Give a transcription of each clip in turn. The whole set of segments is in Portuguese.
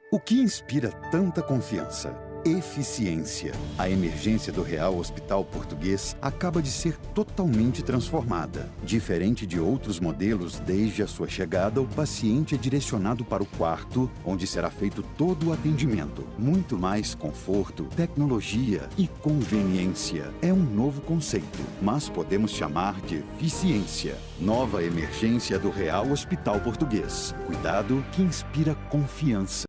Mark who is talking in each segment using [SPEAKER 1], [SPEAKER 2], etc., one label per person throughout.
[SPEAKER 1] O que inspira tanta confiança? Eficiência. A emergência do Real Hospital Português acaba de ser totalmente transformada. Diferente de outros modelos, desde a sua chegada, o paciente é direcionado para o quarto, onde será feito todo o atendimento. Muito mais conforto, tecnologia e conveniência. É um novo conceito, mas podemos chamar de eficiência. Nova emergência do Real Hospital Português. Cuidado que inspira confiança.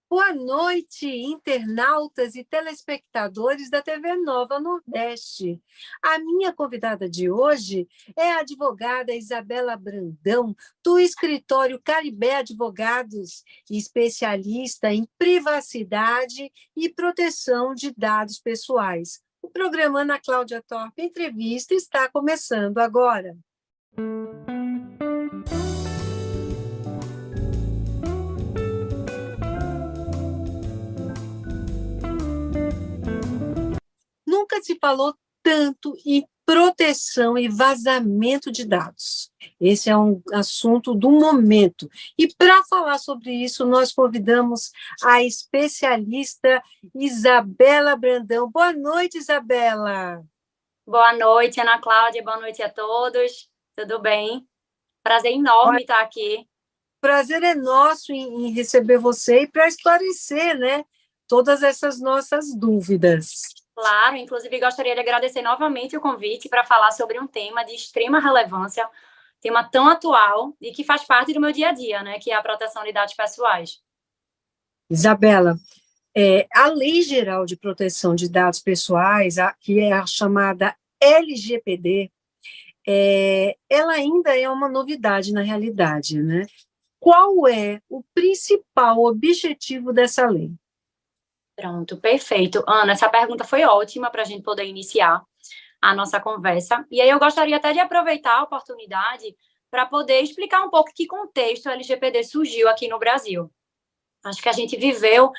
[SPEAKER 2] Boa noite, internautas e telespectadores da TV Nova Nordeste. A minha convidada de hoje é a advogada Isabela Brandão, do escritório Caribé Advogados, especialista em privacidade e proteção de dados pessoais. O programa Ana Cláudia Torpe Entrevista está começando agora. Nunca se falou tanto em proteção e vazamento de dados. Esse é um assunto do momento. E para falar sobre isso, nós convidamos a especialista Isabela Brandão. Boa noite, Isabela.
[SPEAKER 3] Boa noite, Ana Cláudia. Boa noite a todos. Tudo bem? Prazer enorme estar aqui.
[SPEAKER 2] Prazer é nosso em receber você e para esclarecer, né, todas essas nossas dúvidas.
[SPEAKER 3] Claro, inclusive gostaria de agradecer novamente o convite para falar sobre um tema de extrema relevância, tema tão atual e que faz parte do meu dia a dia, né, que é a proteção de dados pessoais.
[SPEAKER 2] Isabela, a Lei Geral de Proteção de Dados Pessoais, que é a chamada LGPD, ela ainda é uma novidade na realidade, né? Qual é o principal objetivo dessa lei?
[SPEAKER 3] Pronto, perfeito. Ana, essa pergunta foi ótima para a gente poder iniciar a nossa conversa. E aí eu gostaria até de aproveitar a oportunidade para poder explicar um pouco que contexto a LGPD surgiu aqui no Brasil. Acho que a gente viveu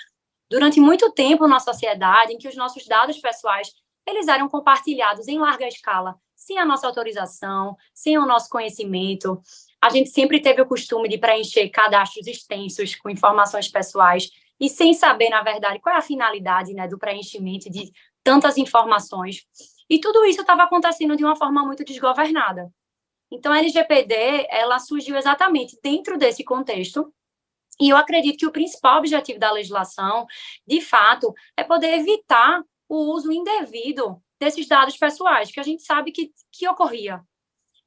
[SPEAKER 3] durante muito tempo na sociedade em que os nossos dados pessoais eles eram compartilhados em larga escala, sem a nossa autorização, sem o nosso conhecimento. A gente sempre teve o costume de preencher cadastros extensos com informações pessoais e sem saber, na verdade, qual é a finalidade, né, do preenchimento de tantas informações. E tudo isso estava acontecendo de uma forma muito desgovernada. Então, a LGPD, ela surgiu exatamente dentro desse contexto, e eu acredito que o principal objetivo da legislação, de fato, é poder evitar o uso indevido desses dados pessoais, que a gente sabe que ocorria.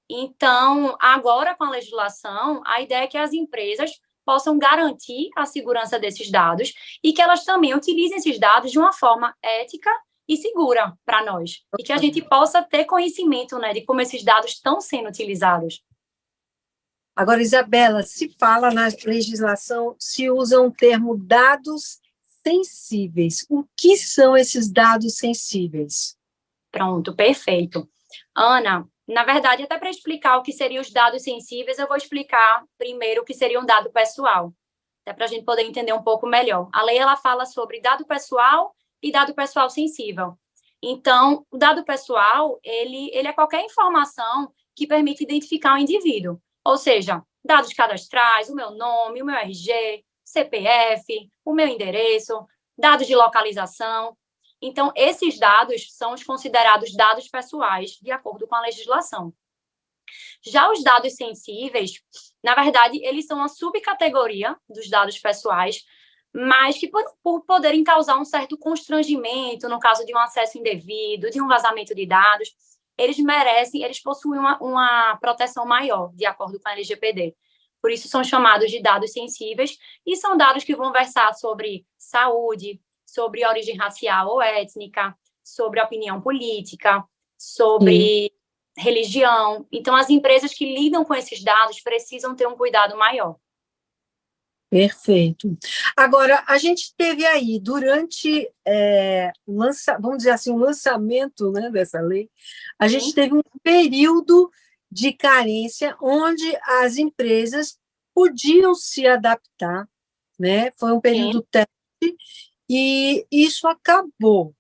[SPEAKER 3] Então, agora com a legislação, a ideia é que as empresas possam garantir a segurança desses dados e que elas também utilizem esses dados de uma forma ética e segura para nós. E que a gente possa ter conhecimento, né, de como esses dados estão sendo utilizados.
[SPEAKER 2] Agora, Isabela, se fala na legislação, se usa um termo dados sensíveis. O que são esses dados sensíveis?
[SPEAKER 3] Pronto, perfeito. Ana, na verdade, até para explicar o que seriam os dados sensíveis, eu vou explicar primeiro o que seria um dado pessoal, até para a gente poder entender um pouco melhor. A lei, ela fala sobre dado pessoal e dado pessoal sensível. Então, o dado pessoal, ele é qualquer informação que permite identificar um indivíduo. Ou seja, dados cadastrais, o meu nome, o meu RG, CPF, o meu endereço, dados de localização. Então, esses dados são os considerados dados pessoais, de acordo com a legislação. Já os dados sensíveis, na verdade, eles são uma subcategoria dos dados pessoais, mas que por poderem causar um certo constrangimento no caso de um acesso indevido, de um vazamento de dados, eles possuem uma proteção maior, de acordo com a LGPD. Por isso são chamados de dados sensíveis e são dados que vão versar sobre saúde, sobre origem racial ou étnica, sobre opinião política, sobre religião. Então, as empresas que lidam com esses dados precisam ter um cuidado maior.
[SPEAKER 2] Perfeito. Agora, a gente teve aí, durante, vamos dizer assim, o lançamento, né, dessa lei, a gente teve um período de carência onde as empresas podiam se adaptar, né? Foi um período teste e isso acabou.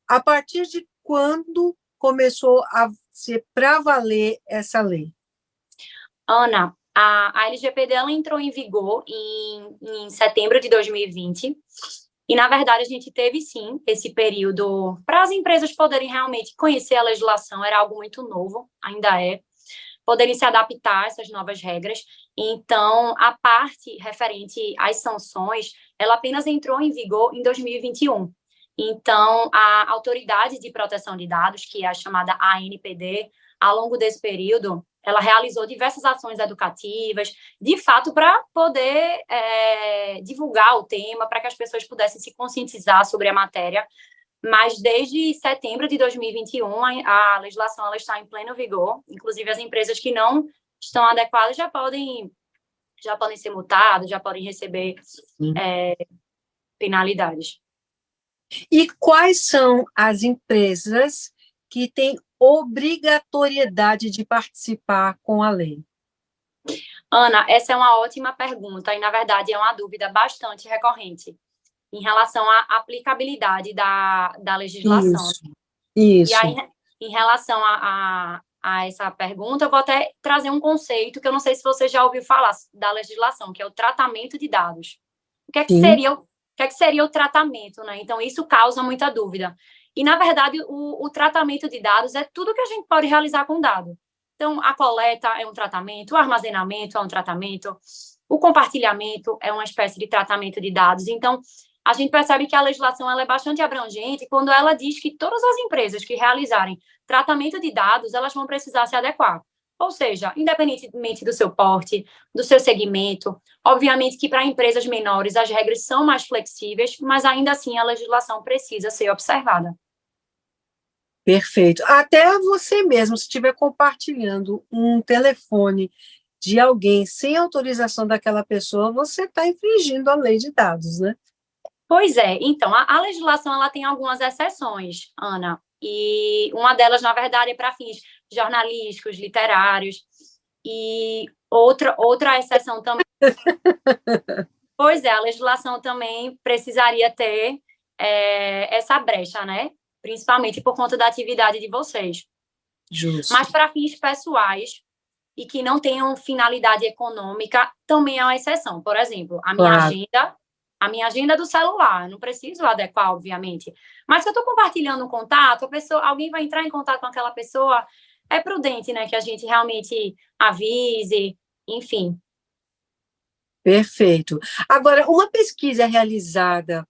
[SPEAKER 2] A partir de quando começou a ser para valer essa lei?
[SPEAKER 3] Ana, A LGPD ela entrou em vigor em setembro de 2020, e, na verdade, a gente teve, sim, esse período para as empresas poderem realmente conhecer a legislação, era algo muito novo, ainda é, poderem se adaptar a essas novas regras. Então, a parte referente às sanções, ela apenas entrou em vigor em 2021. Então, a Autoridade de Proteção de Dados, que é a chamada ANPD, ao longo desse período, ela realizou diversas ações educativas, de fato, para poder divulgar o tema, para que as pessoas pudessem se conscientizar sobre a matéria. Mas desde setembro de 2021, a legislação ela está em pleno vigor. Inclusive, as empresas que não estão adequadas já podem ser multadas, já podem receber penalidades.
[SPEAKER 2] E quais são as empresas que têm obrigatoriedade de participar com a lei?
[SPEAKER 3] Ana, essa é uma ótima pergunta e, na verdade, é uma dúvida bastante recorrente em relação à aplicabilidade da legislação.
[SPEAKER 2] Isso.
[SPEAKER 3] E aí, em relação a essa pergunta, eu vou até trazer um conceito que eu não sei se você já ouviu falar da legislação, que é o tratamento de dados. O que é que seria o tratamento, né? Então, isso causa muita dúvida. E, na verdade, o tratamento de dados é tudo que a gente pode realizar com dado. Então, a coleta é um tratamento, o armazenamento é um tratamento, o compartilhamento é uma espécie de tratamento de dados. Então, a gente percebe que a legislação ela é bastante abrangente quando ela diz que todas as empresas que realizarem tratamento de dados, elas vão precisar se adequar. Ou seja, independentemente do seu porte, do seu segmento, obviamente que para empresas menores as regras são mais flexíveis, mas ainda assim a legislação precisa ser observada.
[SPEAKER 2] Perfeito. Até você mesmo, se estiver compartilhando um telefone de alguém sem autorização daquela pessoa, você está infringindo a lei de dados, né?
[SPEAKER 3] Pois é. Então, a legislação ela tem algumas exceções, Ana, e uma delas, na verdade, é para fins jornalísticos, literários, e outra exceção também. Pois é, a legislação também precisaria ter essa brecha, né? Principalmente por conta da atividade de vocês.
[SPEAKER 2] Justo.
[SPEAKER 3] Mas para fins pessoais e que não tenham finalidade econômica, também é uma exceção. Por exemplo, a minha agenda do celular, eu não preciso adequar, obviamente. Mas se eu estou compartilhando um contato, alguém vai entrar em contato com aquela pessoa, é prudente, né, que a gente realmente avise, enfim.
[SPEAKER 2] Perfeito. Agora, uma pesquisa realizada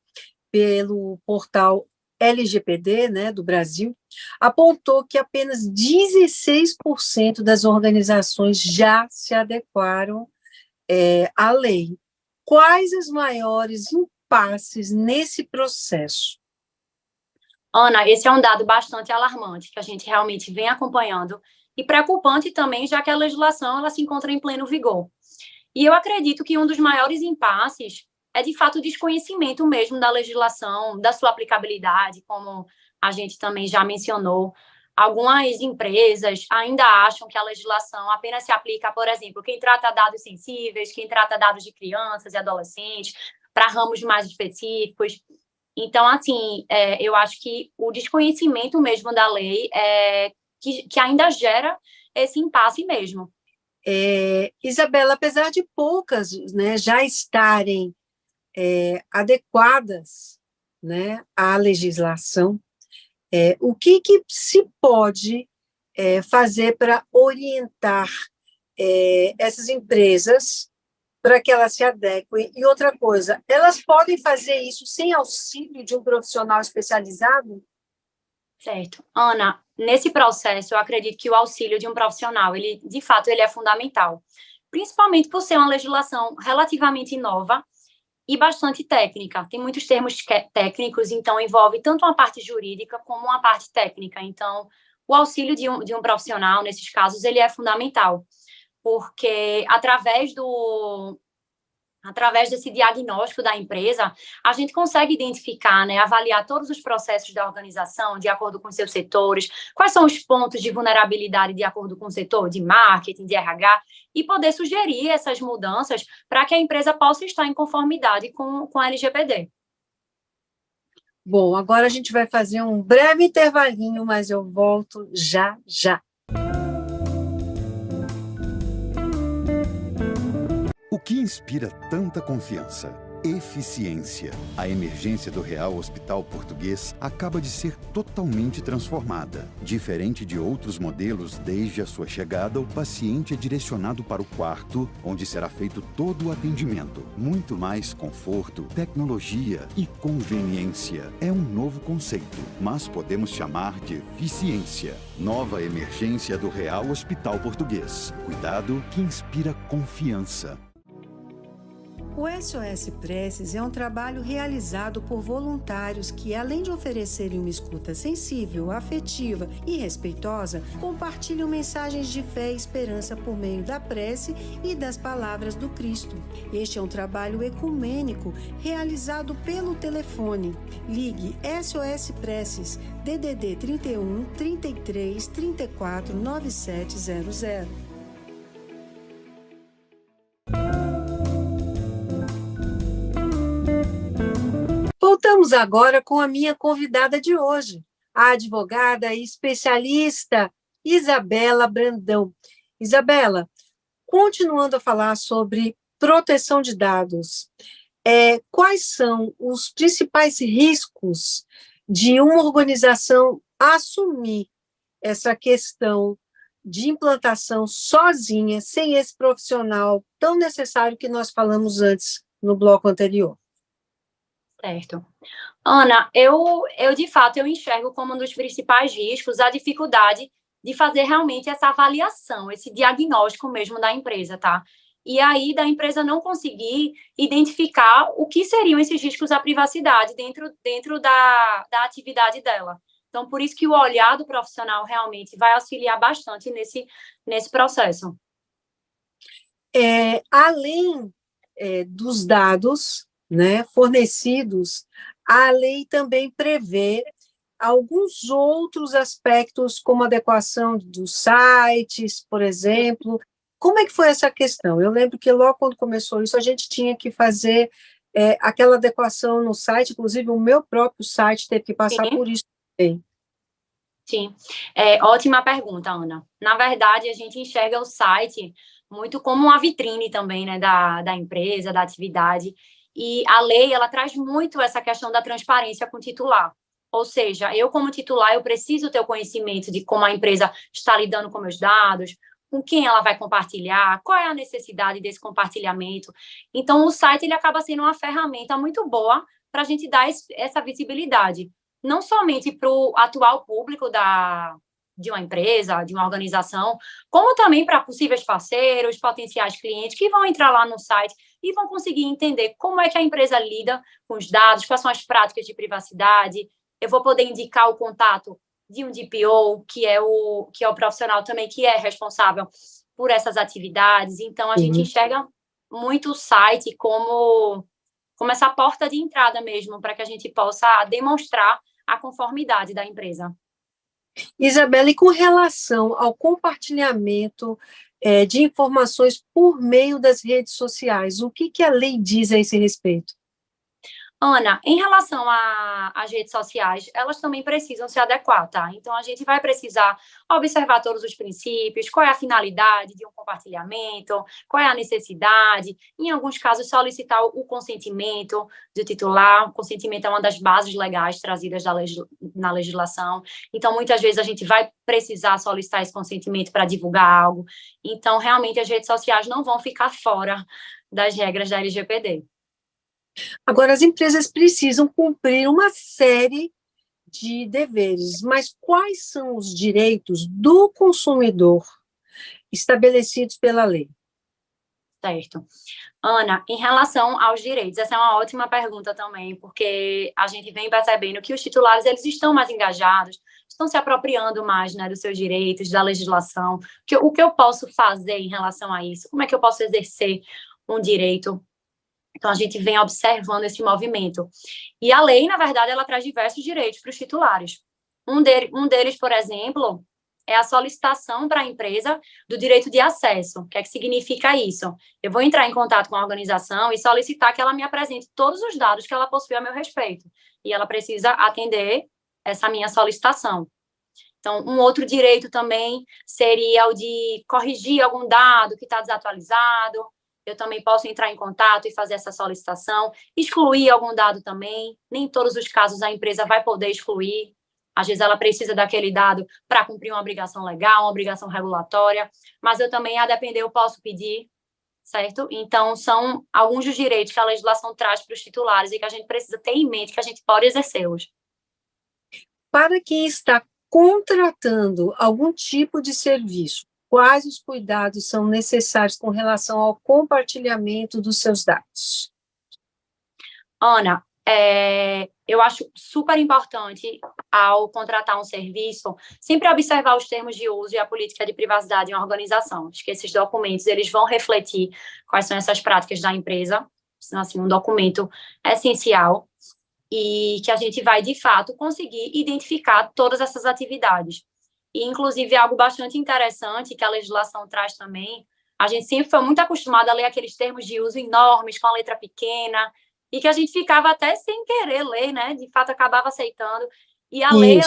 [SPEAKER 2] pelo portal LGPD, né, do Brasil, apontou que apenas 16% das organizações já se adequaram à lei. Quais os maiores impasses nesse processo?
[SPEAKER 3] Ana, esse é um dado bastante alarmante, que a gente realmente vem acompanhando, e preocupante também, já que a legislação ela se encontra em pleno vigor. E eu acredito que um dos maiores impasses é, de fato, o desconhecimento mesmo da legislação, da sua aplicabilidade, como a gente também já mencionou. Algumas empresas ainda acham que a legislação apenas se aplica, por exemplo, quem trata dados sensíveis, quem trata dados de crianças e adolescentes, para ramos mais específicos. Então, assim, eu acho que o desconhecimento mesmo da lei que ainda gera esse impasse mesmo.
[SPEAKER 2] Isabela, apesar de poucas, né, já estarem adequadas, né, à legislação, o que se pode fazer para orientar essas empresas para que elas se adequem? E outra coisa, elas podem fazer isso sem auxílio de um profissional especializado?
[SPEAKER 3] Certo. Ana, nesse processo, eu acredito que o auxílio de um profissional, de fato, ele é fundamental, principalmente por ser uma legislação relativamente nova e bastante técnica. Tem muitos termos técnicos, então envolve tanto uma parte jurídica como uma parte técnica. Então, o auxílio de um profissional, nesses casos, ele é fundamental, porque através desse diagnóstico da empresa, a gente consegue identificar, né, avaliar todos os processos da organização de acordo com seus setores, quais são os pontos de vulnerabilidade de acordo com o setor de marketing, de RH, e poder sugerir essas mudanças para que a empresa possa estar em conformidade com a LGPD.
[SPEAKER 2] Bom, agora a gente vai fazer um breve intervalinho, mas eu volto já, já.
[SPEAKER 1] O que inspira tanta confiança? Eficiência. A emergência do Real Hospital Português acaba de ser totalmente transformada. Diferente de outros modelos, desde a sua chegada, o paciente é direcionado para o quarto, onde será feito todo o atendimento. Muito mais conforto, tecnologia e conveniência. É um novo conceito, mas podemos chamar de eficiência. Nova emergência do Real Hospital Português. Cuidado que inspira confiança.
[SPEAKER 4] O SOS Preces é um trabalho realizado por voluntários que, além de oferecerem uma escuta sensível, afetiva e respeitosa, compartilham mensagens de fé e esperança por meio da prece e das palavras do Cristo. Este é um trabalho ecumênico realizado pelo telefone. Ligue SOS Preces, DDD 31 33 34 9700.
[SPEAKER 2] Voltamos agora com a minha convidada de hoje, a advogada e especialista Isabela Brandão. Isabela, continuando a falar sobre proteção de dados, quais são os principais riscos de uma organização assumir essa questão de implantação sozinha, sem esse profissional tão necessário que nós falamos antes no bloco anterior?
[SPEAKER 3] Certo. Ana, eu de fato, eu enxergo como um dos principais riscos a dificuldade de fazer realmente essa avaliação, esse diagnóstico mesmo da empresa, tá? E aí, da empresa não conseguir identificar o que seriam esses riscos à privacidade dentro da atividade dela. Então, por isso que o olhar do profissional realmente vai auxiliar bastante nesse processo.
[SPEAKER 2] Além dos dados, né, fornecidos, a lei também prevê alguns outros aspectos, como adequação dos sites, por exemplo. Como é que foi essa questão? Eu lembro que logo quando começou isso, a gente tinha que fazer aquela adequação no site, inclusive o meu próprio site teve que passar por isso também.
[SPEAKER 3] Sim, ótima pergunta, Ana. Na verdade, a gente enxerga o site muito como uma vitrine também, né, da empresa, da atividade. E a lei, ela traz muito essa questão da transparência com o titular. Ou seja, eu como titular, eu preciso ter o conhecimento de como a empresa está lidando com meus dados, com quem ela vai compartilhar, qual é a necessidade desse compartilhamento. Então, o site, ele acaba sendo uma ferramenta muito boa para a gente dar essa visibilidade, não somente para o atual público de uma empresa, de uma organização, como também para possíveis parceiros, potenciais clientes que vão entrar lá no site e vão conseguir entender como é que a empresa lida com os dados, quais são as práticas de privacidade. Eu vou poder indicar o contato de um DPO, que é o profissional também que é responsável por essas atividades. Então, a gente enxerga muito o site como essa porta de entrada mesmo, para que a gente possa demonstrar a conformidade da empresa.
[SPEAKER 2] Isabela, e com relação ao compartilhamento de informações por meio das redes sociais, o que a lei diz a esse respeito?
[SPEAKER 3] Ana, em relação às redes sociais, elas também precisam se adequar, tá? Então, a gente vai precisar observar todos os princípios, qual é a finalidade de um compartilhamento, qual é a necessidade, em alguns casos, solicitar o consentimento do titular. O consentimento é uma das bases legais trazidas na legislação. Então, muitas vezes, a gente vai precisar solicitar esse consentimento para divulgar algo. Então, realmente, as redes sociais não vão ficar fora das regras da LGPD.
[SPEAKER 2] Agora, as empresas precisam cumprir uma série de deveres, mas quais são os direitos do consumidor estabelecidos pela lei?
[SPEAKER 3] Certo. Ana, em relação aos direitos, essa é uma ótima pergunta também, porque a gente vem percebendo que os titulares, eles estão mais engajados, estão se apropriando mais, né, dos seus direitos, da legislação. O que eu posso fazer em relação a isso? Como é que eu posso exercer um direito? Então, a gente vem observando esse movimento. E a lei, na verdade, ela traz diversos direitos para os titulares. Um deles, por exemplo, é a solicitação para a empresa do direito de acesso. O que é que significa isso? Eu vou entrar em contato com a organização e solicitar que ela me apresente todos os dados que ela possui a meu respeito. E ela precisa atender essa minha solicitação. Então, um outro direito também seria o de corrigir algum dado que está desatualizado. eu também posso entrar em contato e fazer essa solicitação, excluir algum dado também. Nem em todos os casos a empresa vai poder excluir. Às vezes ela precisa daquele dado para cumprir uma obrigação legal, uma obrigação regulatória, mas eu também, a depender, eu posso pedir, certo? Então, são alguns dos direitos que a legislação traz para os titulares e que a gente precisa ter em mente que a gente pode exercê-los.
[SPEAKER 2] Para quem está contratando algum tipo de serviço, quais os cuidados são necessários com relação ao compartilhamento dos seus dados?
[SPEAKER 3] Ana, eu acho super importante, ao contratar um serviço, sempre observar os termos de uso e a política de privacidade em uma organização. Acho que esses documentos eles vão refletir quais são essas práticas da empresa. São, assim, um documento essencial e que a gente vai, de fato, conseguir identificar todas essas atividades. E, inclusive, algo bastante interessante que a legislação traz também, a gente sempre foi muito acostumado a ler aqueles termos de uso enormes, com a letra pequena, e que a gente ficava até sem querer ler, né? De fato, acabava aceitando. E a lei,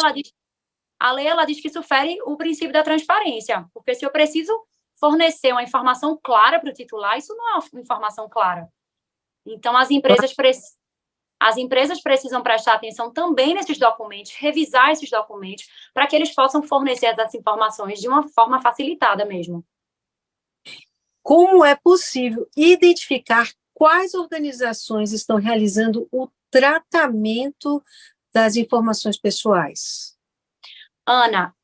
[SPEAKER 3] ela diz que isso fere o princípio da transparência, porque se eu preciso fornecer uma informação clara para o titular, isso não é uma informação clara. Então, as empresas precisam prestar atenção também nesses documentos, revisar esses documentos, para que eles possam fornecer essas informações de uma forma facilitada mesmo.
[SPEAKER 2] Como é possível identificar quais organizações estão realizando o tratamento das informações pessoais?
[SPEAKER 3] Ana,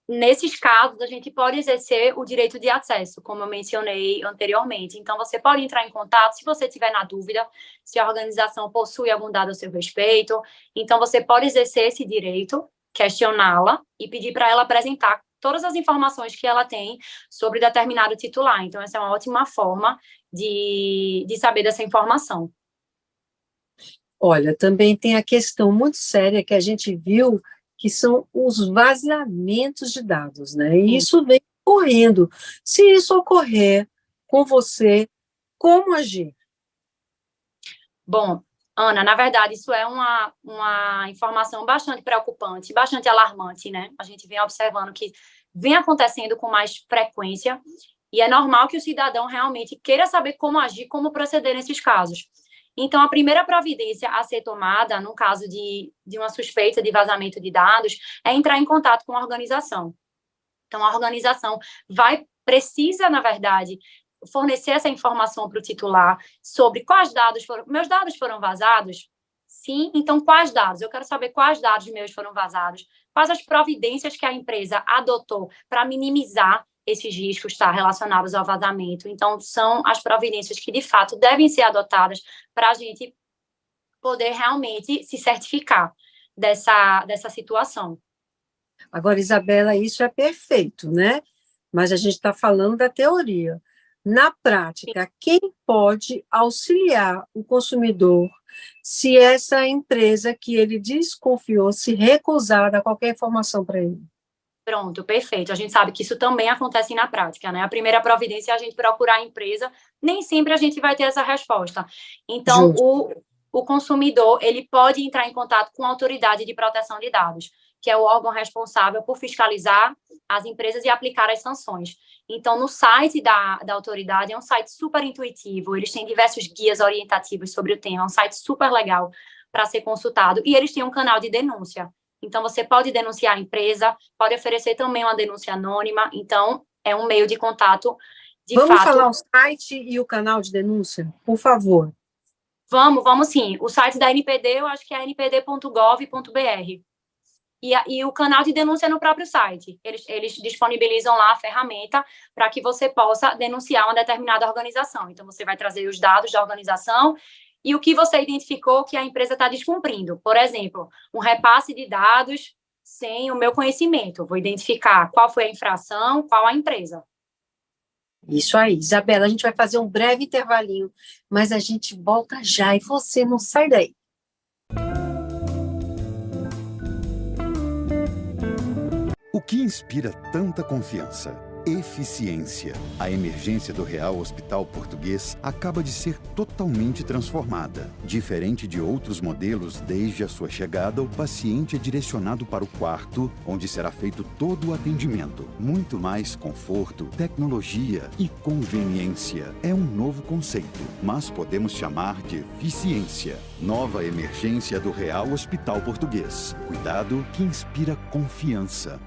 [SPEAKER 3] nesses casos, a gente pode exercer o direito de acesso, como eu mencionei anteriormente. Então, você pode entrar em contato se você tiver na dúvida se a organização possui algum dado a seu respeito. Então, você pode exercer esse direito, questioná-la e pedir para ela apresentar todas as informações que ela tem sobre determinado titular. Então, essa é uma ótima forma de saber dessa informação.
[SPEAKER 2] Olha, também tem a questão muito séria que a gente viu, que são os vazamentos de dados, né? E isso vem ocorrendo. Se isso ocorrer com você, como agir?
[SPEAKER 3] Bom, Ana, na verdade, isso é uma informação bastante preocupante, bastante alarmante, né? A gente vem observando que vem acontecendo com mais frequência e é normal que o cidadão realmente queira saber como agir, como proceder nesses casos. Então, a primeira providência a ser tomada, no caso de uma suspeita de vazamento de dados, é entrar em contato com a organização. Então, a organização precisa, na verdade, fornecer essa informação para o titular sobre quais dados foram... Meus dados foram vazados? Sim, então quais dados? Eu quero saber quais dados meus foram vazados, quais as providências que a empresa adotou para minimizar esses riscos relacionados ao vazamento. Então, são as providências que, de fato, devem ser adotadas para a gente poder realmente se certificar dessa situação.
[SPEAKER 2] Agora, Isabela, isso é perfeito, né? Mas a gente está falando da teoria. Na prática, quem pode auxiliar o consumidor se essa empresa que ele desconfiou se recusar a dar qualquer informação para ele?
[SPEAKER 3] Pronto, perfeito. A gente sabe que isso também acontece na prática, né? A primeira providência é a gente procurar a empresa, nem sempre a gente vai ter essa resposta. Então, o consumidor, ele pode entrar em contato com a autoridade de proteção de dados, que é o órgão responsável por fiscalizar as empresas e aplicar as sanções. Então, no site da autoridade, é um site super intuitivo, eles têm diversos guias orientativos sobre o tema, é um site super legal para ser consultado, e eles têm um canal de denúncia. Então, você pode denunciar a empresa, pode oferecer também uma denúncia anônima. Então, é um meio de contato de fato.
[SPEAKER 2] Vamos falar o site e o canal de denúncia, por favor.
[SPEAKER 3] Vamos sim. O site da NPD, eu acho que é npd.gov.br. E o canal de denúncia é no próprio site. Eles disponibilizam lá a ferramenta para que você possa denunciar uma determinada organização. Então, você vai trazer os dados da organização e o que você identificou que a empresa está descumprindo. Por exemplo, um repasse de dados sem o meu conhecimento. Vou identificar qual foi a infração, qual a empresa.
[SPEAKER 2] Isso aí. Isabela, a gente vai fazer um breve intervalinho, mas a gente volta já e você não sai daí.
[SPEAKER 1] O que inspira tanta confiança? Eficiência. A emergência do Real Hospital Português acaba de ser totalmente transformada. Diferente de outros modelos, desde a sua chegada, o paciente é direcionado para o quarto, onde será feito todo o atendimento. Muito mais conforto, tecnologia e conveniência. É um novo conceito, mas podemos chamar de eficiência. Nova emergência do Real Hospital Português. Cuidado que inspira confiança.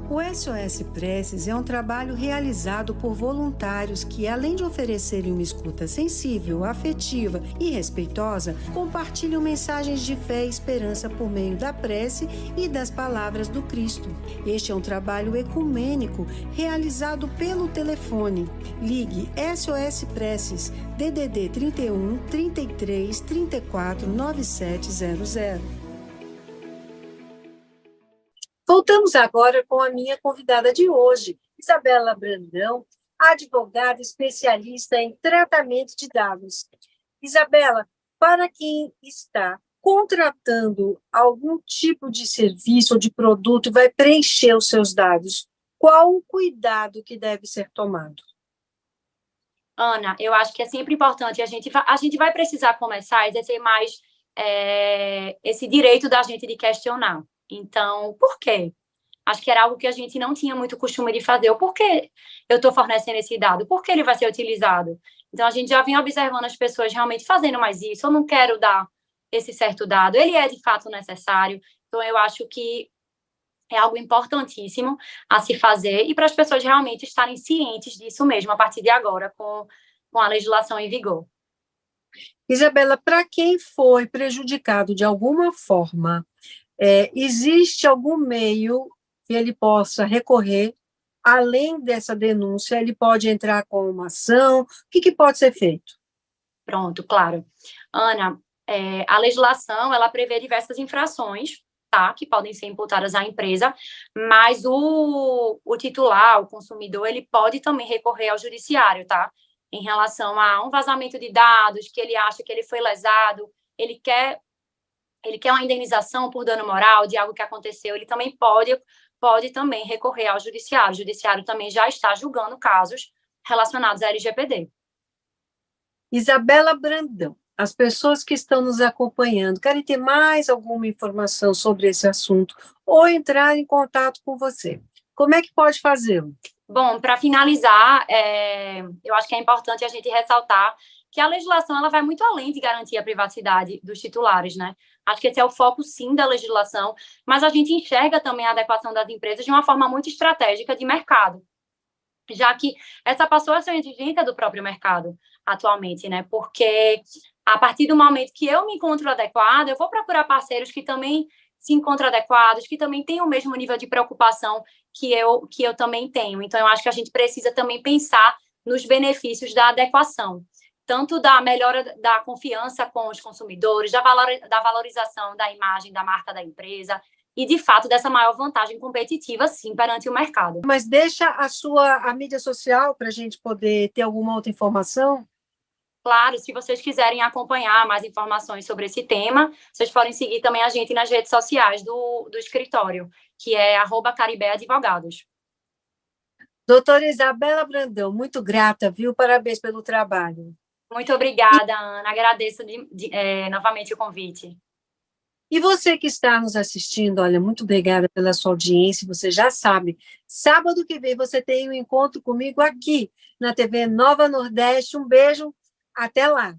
[SPEAKER 4] O SOS Preces é um trabalho realizado por voluntários que, além de oferecerem uma escuta sensível, afetiva e respeitosa, compartilham mensagens de fé e esperança por meio da prece e das palavras do Cristo. Este é um trabalho ecumênico realizado pelo telefone. Ligue SOS Preces, DDD 31 33 34 9700.
[SPEAKER 2] Voltamos agora com a minha convidada de hoje, Isabela Brandão, advogada especialista em tratamento de dados. Isabela, para quem está contratando algum tipo de serviço ou de produto e vai preencher os seus dados, qual o cuidado que deve ser tomado?
[SPEAKER 3] Ana, eu acho que é sempre importante, a gente vai precisar começar a exercer mais esse direito da gente de questionar. Então, por quê? Acho que era algo que a gente não tinha muito costume de fazer. Por que eu estou fornecendo esse dado? Por que ele vai ser utilizado? Então, a gente já vinha observando as pessoas realmente fazendo mais isso. Eu não quero dar esse certo dado. Ele é, de fato, necessário. Então, eu acho que é algo importantíssimo a se fazer e para as pessoas realmente estarem cientes disso mesmo, a partir de agora, com a legislação em vigor.
[SPEAKER 2] Isabela, para quem foi prejudicado de alguma forma, existe algum meio que ele possa recorrer, além dessa denúncia, ele pode entrar com uma ação? O que pode ser feito?
[SPEAKER 3] Pronto, claro. Ana, a legislação, ela prevê diversas infrações, tá, que podem ser imputadas à empresa, mas o titular, o consumidor, ele pode também recorrer ao judiciário, tá, em relação a um vazamento de dados, que ele acha que ele foi lesado, ele quer uma indenização por dano moral de algo que aconteceu, ele também pode também recorrer ao judiciário. O judiciário também já está julgando casos relacionados à LGPD.
[SPEAKER 2] Isabela Brandão, as pessoas que estão nos acompanhando querem ter mais alguma informação sobre esse assunto ou entrar em contato com você. Como é que pode fazê-lo?
[SPEAKER 3] Bom, para finalizar, eu acho que é importante a gente ressaltar que a legislação ela vai muito além de garantir a privacidade dos titulares, né? Acho que esse é o foco, sim, da legislação, mas a gente enxerga também a adequação das empresas de uma forma muito estratégica de mercado, já que essa passou a ser uma exigência do próprio mercado atualmente, né? Porque a partir do momento que eu me encontro adequada, eu vou procurar parceiros que também se encontram adequados, que também têm o mesmo nível de preocupação que eu também tenho. Então, eu acho que a gente precisa também pensar nos benefícios da adequação, tanto da melhora da confiança com os consumidores, da valorização da imagem da marca da empresa e, de fato, dessa maior vantagem competitiva, sim, perante o mercado.
[SPEAKER 2] Mas deixa a mídia social para a gente poder ter alguma outra informação?
[SPEAKER 3] Claro, se vocês quiserem acompanhar mais informações sobre esse tema, vocês podem seguir também a gente nas redes sociais do escritório, que é @caribeadvogados.
[SPEAKER 2] Doutora Isabela Brandão, muito grata, viu? Parabéns pelo trabalho.
[SPEAKER 3] Muito obrigada, Ana. Agradeço novamente o convite.
[SPEAKER 2] E você que está nos assistindo, olha, muito obrigada pela sua audiência. Você já sabe, sábado que vem você tem um encontro comigo aqui na TV Nova Nordeste. Um beijo, até lá.